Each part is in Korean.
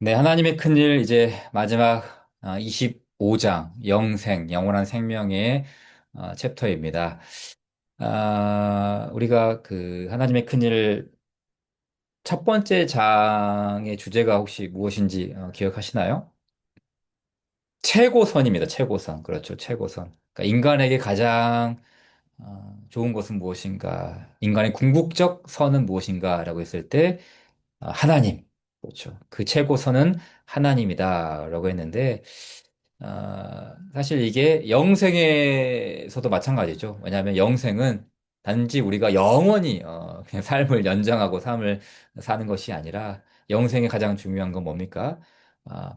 네, 하나님의 큰일 이제 마지막 25장 영생, 영원한 생명의 챕터입니다. 우리가 그 하나님의 큰일 첫 번째 장의 주제가 혹시 무엇인지 기억하시나요? 최고선입니다. 최고선. 그렇죠. 최고선. 그러니까 인간에게 가장 좋은 것은 무엇인가? 인간의 궁극적 선은 무엇인가라고 했을 때 하나님. 그렇죠. 그 최고선은 하나님이다라고 했는데 사실 이게 영생에서도 마찬가지죠. 왜냐하면 영생은 단지 우리가 영원히 그냥 삶을 연장하고 삶을 사는 것이 아니라 영생의 가장 중요한 건 뭡니까?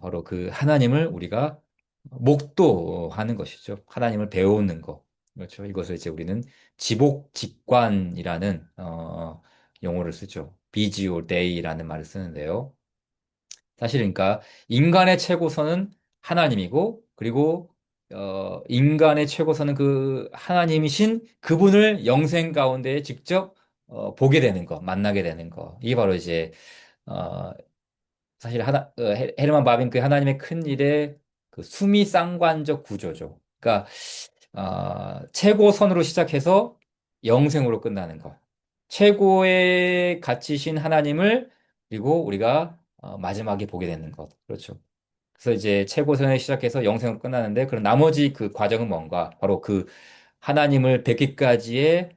바로 그 하나님을 우리가 목도하는 것이죠. 하나님을 배우는 것. 그렇죠. 이것을 이제 우리는 지복직관이라는 용어를 쓰죠. 비지오 데이라는 말을 쓰는데요. 사실 그러니까 인간의 최고선은 하나님이고 그리고 인간의 최고선은 그 하나님이신 그분을 영생 가운데 직접 보게 되는 것, 만나게 되는 것. 이게 바로 이제 어, 사실 헤르만 바빙크의 하나님의 큰 일의 그 수미상관적 구조죠. 그러니까 최고선으로 시작해서 영생으로 끝나는 것. 최고의 가치신 하나님을 그리고 우리가 마지막에 보게 되는 것. 그렇죠. 그래서 이제 최고선에 시작해서 영생으로 끝나는데 그럼 나머지 그 과정은 뭔가? 바로 그 하나님을 뵙기까지의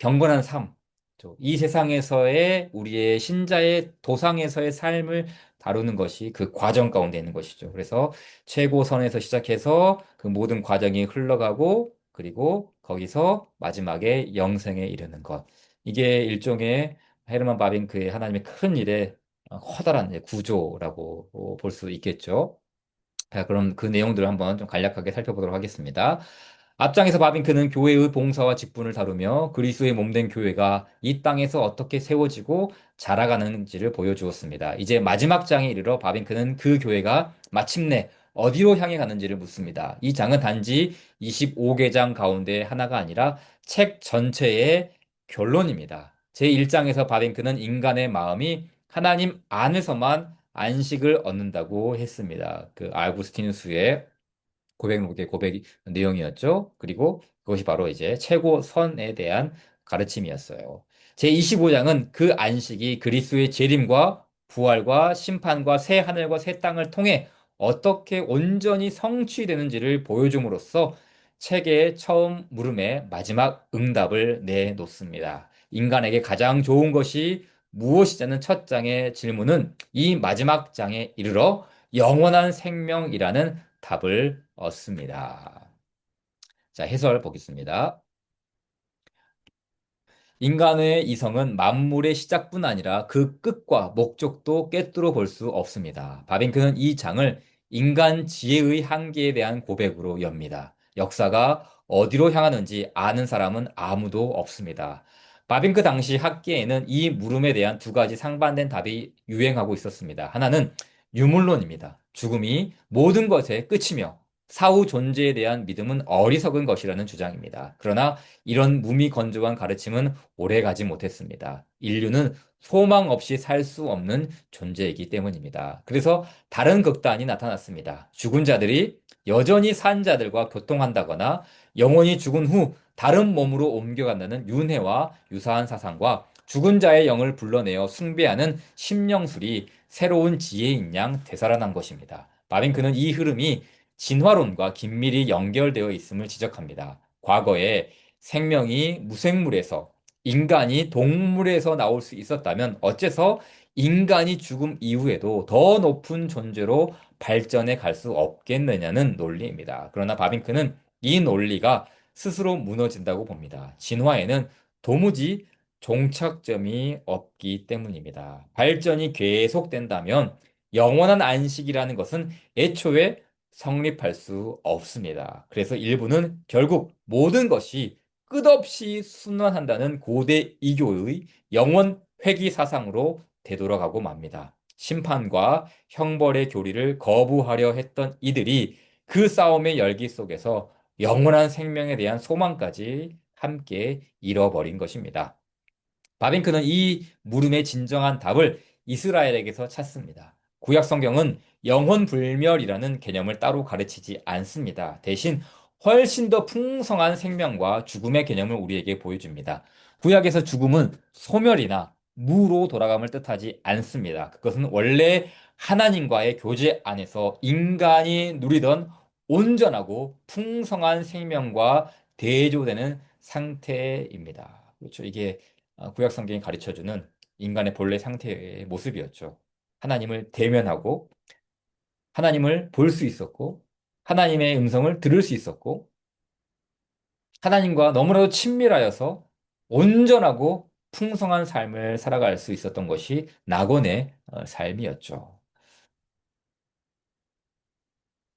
경건한 삶. 이 세상에서의 우리의 신자의 도상에서의 삶을 다루는 것이 그 과정 가운데 있는 것이죠. 그래서 최고선에서 시작해서 그 모든 과정이 흘러가고 그리고 거기서 마지막에 영생에 이르는 것. 이게 일종의 헤르만 바빙크의 하나님의 큰 일의 커다란 구조라고 볼 수 있겠죠. 자, 그럼 그 내용들을 한번 좀 간략하게 살펴보도록 하겠습니다. 앞장에서 바빙크는 교회의 봉사와 직분을 다루며 그리스도의 몸된 교회가 이 땅에서 어떻게 세워지고 자라가는지를 보여주었습니다. 이제 마지막 장에 이르러 바빙크는 그 교회가 마침내 어디로 향해 가는지를 묻습니다. 이 장은 단지 25개 장 가운데 하나가 아니라 책 전체의 결론입니다. 제1장에서 바빙크는 인간의 마음이 하나님 안에서만 안식을 얻는다고 했습니다. 그 아우구스티누스의 고백록의 고백 내용이었죠. 그리고 그것이 바로 이제 최고선에 대한 가르침이었어요. 제25장은 그 안식이 그리스도의 재림과 부활과 심판과 새 하늘과 새 땅을 통해 어떻게 온전히 성취되는지를 보여줌으로써 책의 처음 물음에 마지막 응답을 내놓습니다. 인간에게 가장 좋은 것이 무엇이냐는 첫 장의 질문은 이 마지막 장에 이르러 영원한 생명이라는 답을 얻습니다. 자, 해설 보겠습니다. 인간의 이성은 만물의 시작뿐 아니라 그 끝과 목적도 꿰뚫어 볼 수 없습니다. 바빙크는 이 장을 인간 지혜의 한계에 대한 고백으로 엽니다. 역사가 어디로 향하는지 아는 사람은 아무도 없습니다. 바빙크 당시 학계에는 이 물음에 대한 두 가지 상반된 답이 유행하고 있었습니다. 하나는 유물론입니다. 죽음이 모든 것의 끝이며 사후 존재에 대한 믿음은 어리석은 것이라는 주장입니다. 그러나 이런 무미건조한 가르침은 오래가지 못했습니다. 인류는 소망 없이 살 수 없는 존재이기 때문입니다. 그래서 다른 극단이 나타났습니다. 죽은 자들이 여전히 산 자들과 교통한다거나 영혼이 죽은 후 다른 몸으로 옮겨간다는 윤회와 유사한 사상과 죽은 자의 영을 불러내어 숭배하는 심령술이 새로운 지혜인 양 되살아난 것입니다. 바빙크는 이 흐름이 진화론과 긴밀히 연결되어 있음을 지적합니다. 과거에 생명이 무생물에서 인간이 동물에서 나올 수 있었다면 어째서 인간이 죽음 이후에도 더 높은 존재로 발전해 갈 수 없겠느냐는 논리입니다. 그러나 바빙크는 이 논리가 스스로 무너진다고 봅니다. 진화에는 도무지 종착점이 없기 때문입니다. 발전이 계속된다면 영원한 안식이라는 것은 애초에 성립할 수 없습니다. 그래서 일부는 결국 모든 것이 끝없이 순환한다는 고대 이교의 영원 회귀 사상으로 되돌아가고 맙니다. 심판과 형벌의 교리를 거부하려 했던 이들이 그 싸움의 열기 속에서 영원한 생명에 대한 소망까지 함께 잃어버린 것입니다. 바빙크는 이 물음의 진정한 답을 이스라엘에게서 찾습니다. 구약 성경은 영혼 불멸이라는 개념을 따로 가르치지 않습니다. 대신 훨씬 더 풍성한 생명과 죽음의 개념을 우리에게 보여줍니다. 구약에서 죽음은 소멸이나 무로 돌아감을 뜻하지 않습니다. 그것은 원래 하나님과의 교제 안에서 인간이 누리던 온전하고 풍성한 생명과 대조되는 상태입니다. 그렇죠. 이게 구약 성경이 가르쳐주는 인간의 본래 상태의 모습이었죠. 하나님을 대면하고 하나님을 볼 수 있었고 하나님의 음성을 들을 수 있었고 하나님과 너무나도 친밀하여서 온전하고 풍성한 삶을 살아갈 수 있었던 것이 낙원의 삶이었죠.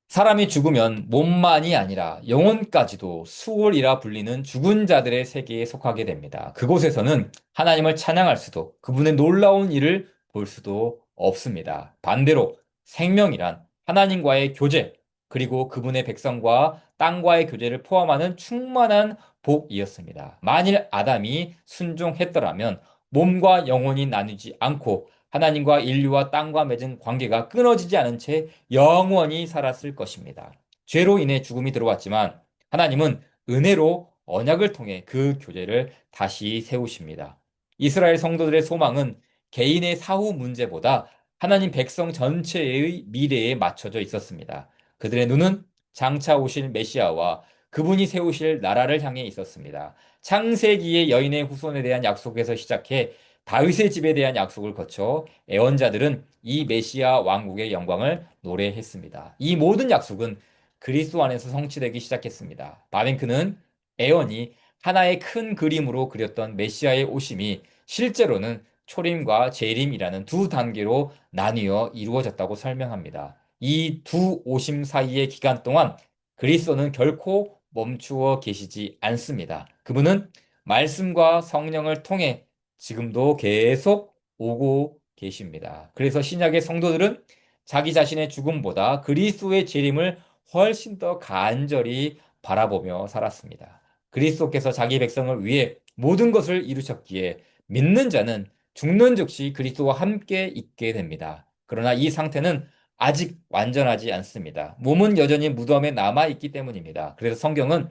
사람이 죽으면 몸만이 아니라 영혼까지도 수월이라 불리는 죽은 자들의 세계에 속하게 됩니다. 그곳에서는 하나님을 찬양할 수도 그분의 놀라운 일을 볼 수도 없습니다. 반대로 생명이란 하나님과의 교제, 그리고 그분의 백성과 땅과의 교제를 포함하는 충만한 복이었습니다. 만일 아담이 순종했더라면 몸과 영혼이 나누지 않고 하나님과 인류와 땅과 맺은 관계가 끊어지지 않은 채 영원히 살았을 것입니다. 죄로 인해 죽음이 들어왔지만 하나님은 은혜로 언약을 통해 그 교제를 다시 세우십니다. 이스라엘 성도들의 소망은 개인의 사후 문제보다 하나님 백성 전체의 미래에 맞춰져 있었습니다. 그들의 눈은 장차 오실 메시아와 그분이 세우실 나라를 향해 있었습니다. 창세기의 여인의 후손에 대한 약속에서 시작해 다윗의 집에 대한 약속을 거쳐 애언자들은 이 메시아 왕국의 영광을 노래했습니다. 이 모든 약속은 그리스도 안에서 성취되기 시작했습니다. 바벤크는 애언이 하나의 큰 그림으로 그렸던 메시아의 오심이 실제로는 초림과 재림이라는 두 단계로 나뉘어 이루어졌다고 설명합니다. 이 두 오심 사이의 기간 동안 그리스도는 결코 멈추어 계시지 않습니다. 그분은 말씀과 성령을 통해 지금도 계속 오고 계십니다. 그래서 신약의 성도들은 자기 자신의 죽음보다 그리스도의 재림을 훨씬 더 간절히 바라보며 살았습니다. 그리스도께서 자기 백성을 위해 모든 것을 이루셨기에 믿는 자는 죽는 즉시 그리스도와 함께 있게 됩니다. 그러나 이 상태는 아직 완전하지 않습니다. 몸은 여전히 무덤에 남아 있기 때문입니다. 그래서 성경은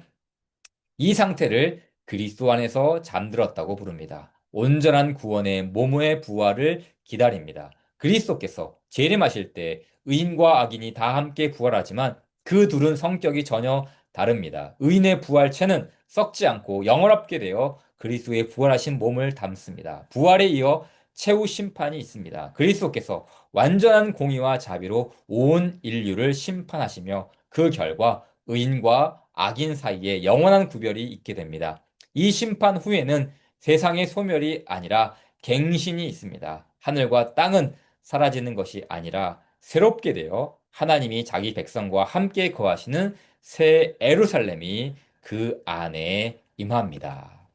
이 상태를 그리스도 안에서 잠들었다고 부릅니다. 온전한 구원의 몸의 부활을 기다립니다. 그리스도께서 재림하실 때 의인과 악인이 다 함께 부활하지만 그 둘은 성격이 전혀 다릅니다. 의인의 부활체는 썩지 않고 영원롭게 되어 그리스도의 부활하신 몸을 담습니다. 부활에 이어 최후 심판이 있습니다. 그리스도께서 완전한 공의와 자비로 온 인류를 심판하시며 그 결과 의인과 악인 사이에 영원한 구별이 있게 됩니다. 이 심판 후에는 세상의 소멸이 아니라 갱신이 있습니다. 하늘과 땅은 사라지는 것이 아니라 새롭게 되어 하나님이 자기 백성과 함께 거하시는 새 에루살렘이 그 안에 임합니다.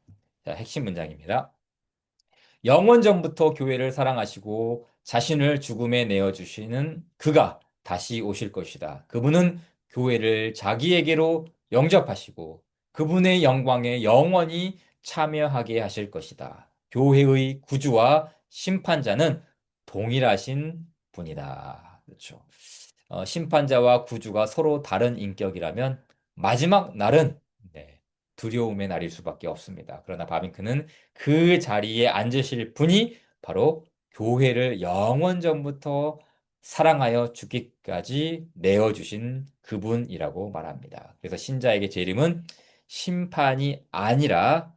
자, 핵심 문장입니다. 영원전부터 교회를 사랑하시고 자신을 죽음에 내어주시는 그가 다시 오실 것이다. 그분은 교회를 자기에게로 영접하시고 그분의 영광에 영원히 참여하게 하실 것이다. 교회의 구주와 심판자는 동일하신 분이다. 그렇죠. 심판자와 구주가 서로 다른 인격이라면 마지막 날은 네, 두려움의 날일 수밖에 없습니다. 그러나 바빙크는 그 자리에 앉으실 분이 바로 교회를 영원전부터 사랑하여 죽기까지 내어주신 그분이라고 말합니다. 그래서 신자에게 재림은 심판이 아니라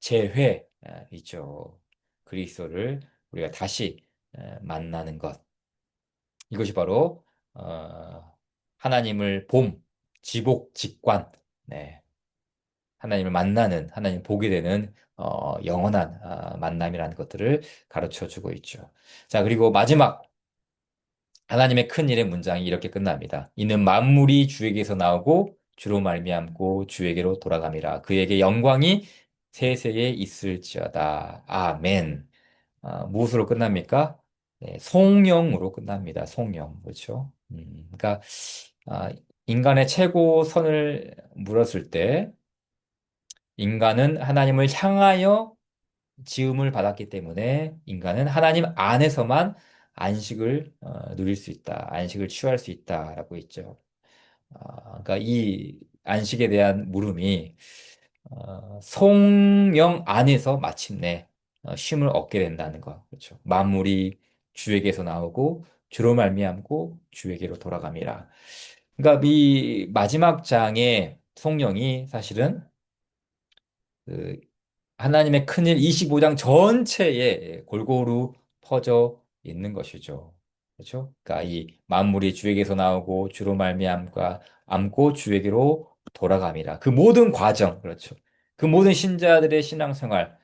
재회이죠. 그리스도를 우리가 다시 만나는 것. 이것이 바로 하나님을 지복, 직관, 네, 하나님을 만나는, 하나님 보게 되는 영원한 만남이라는 것들을 가르쳐 주고 있죠. 자, 그리고 마지막 하나님의 큰 일의 문장이 이렇게 끝납니다. 이는 만물이 주에게서 나오고 주로 말미암고 주에게로 돌아감이라. 그에게 영광이 세세에 있을지어다. 아멘. 무엇으로 끝납니까? 네, 성령으로 끝납니다. 성령. 그렇죠? 그러니까 아, 인간의 최고 선을 물었을 때 인간은 하나님을 향하여 지음을 받았기 때문에 인간은 하나님 안에서만 안식을 누릴 수 있다. 안식을 취할 수 있다라고 있죠. 그러니까 이 안식에 대한 물음이 성령 안에서 마침내 쉼을 얻게 된다는 거. 그렇죠. 만물이 주에게서 나오고 주로 말미암고 주에게로 돌아갑니다. 그러니까 이 마지막 장의 성령이 사실은 그 하나님의 큰일 25장 전체에 골고루 퍼져 있는 것이죠. 그렇죠? 그러니까 이 만물이 주에게서 나오고 주로 말미암과 암고 주에게로 돌아갑니다. 그 모든 과정, 그렇죠. 그 모든 신자들의 신앙생활,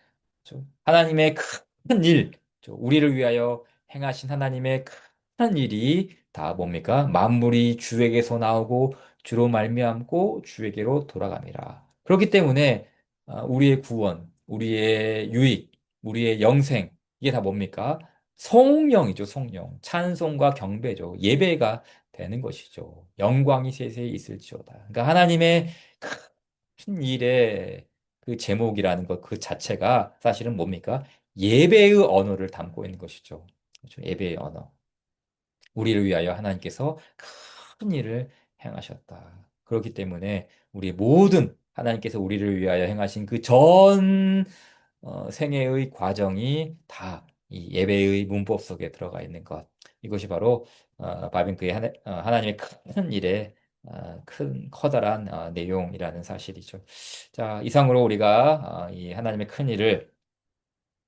그렇죠? 하나님의 큰 일, 그렇죠? 우리를 위하여 행하신 하나님의 큰 일이 다 뭡니까? 만물이 주에게서 나오고 주로 말미암고 주에게로 돌아갑니다. 그렇기 때문에 우리의 구원, 우리의 유익, 우리의 영생, 이게 다 뭡니까? 성령이죠, 성령. 찬송과 경배죠. 예배가 되는 것이죠. 영광이 세세에 있을지어다. 그러니까 하나님의 큰 일의 그 제목이라는 것, 그 자체가 사실은 뭡니까? 예배의 언어를 담고 있는 것이죠. 그렇죠? 예배의 언어. 우리를 위하여 하나님께서 큰 일을 행하셨다. 그렇기 때문에 우리 모든 하나님께서 우리를 위하여 행하신 그 전 생애의 과정이 다 이 예배의 문법 속에 들어가 있는 것. 이것이 바로 바빙크의 하나님의 큰 일의 큰 커다란 내용이라는 사실이죠. 자, 이상으로 우리가 이 하나님의 큰 일을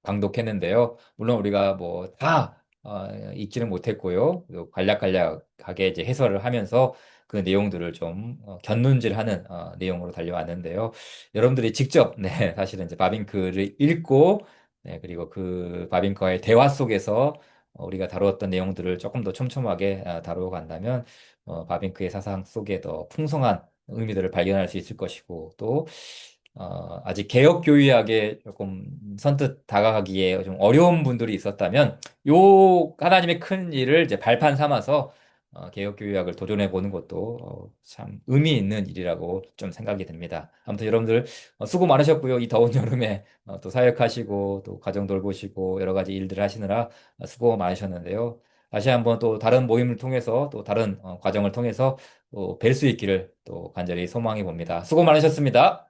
방독했는데요. 물론 우리가 뭐 다 읽지는 못했고요. 또 간략간략하게 이제 해설을 하면서 그 내용들을 좀 곁눈질하는 내용으로 달려왔는데요. 여러분들이 직접 네, 사실은 이제 바빙크를 읽고 네, 그리고 그 바빙크와의 대화 속에서 우리가 다루었던 내용들을 조금 더 촘촘하게 다루어 간다면 바빙크의 사상 속에 더 풍성한 의미들을 발견할 수 있을 것이고 또 아직 개혁교의학에 조금 선뜻 다가가기에 좀 어려운 분들이 있었다면, 요 하나님의 큰 일을 이제 발판 삼아서 개혁교의학을 도전해 보는 것도 참 의미 있는 일이라고 좀 생각이 듭니다. 아무튼 여러분들 수고 많으셨고요. 이 더운 여름에 또 사역하시고 또 가정 돌보시고 여러 가지 일들 하시느라 수고 많으셨는데요. 다시 한번 또 다른 모임을 통해서 또 다른 과정을 통해서 또 뵐 수 있기를 또 간절히 소망해 봅니다. 수고 많으셨습니다.